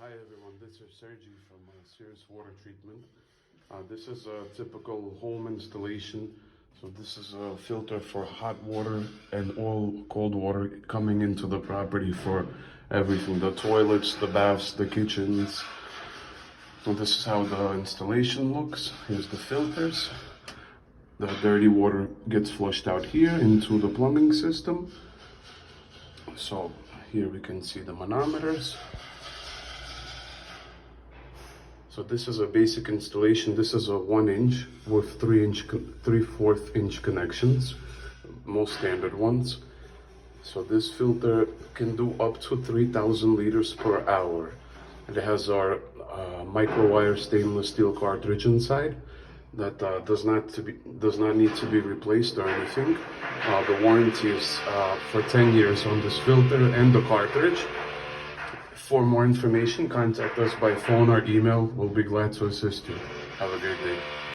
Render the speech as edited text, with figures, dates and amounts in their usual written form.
Hi everyone, this is Sergi from Serious Water Treatment. This is a typical home installation. So this is a filter for hot water and all cold water coming into the property for everything. The toilets, the baths, the kitchens. So this is how the installation looks. Here's the filters. The dirty water gets flushed out here into the plumbing system. So here we can see the manometers. So this is a basic installation. This is a 1 inch with 3/4 inch connections, most standard ones. So this filter can do up to 3,000 liters per hour. It has our micro wire stainless steel cartridge inside that does not need to be replaced or anything. The warranty is for 10 years on this filter and the cartridge. For more information, contact us by phone or email. We'll be glad to assist you. Have a great day.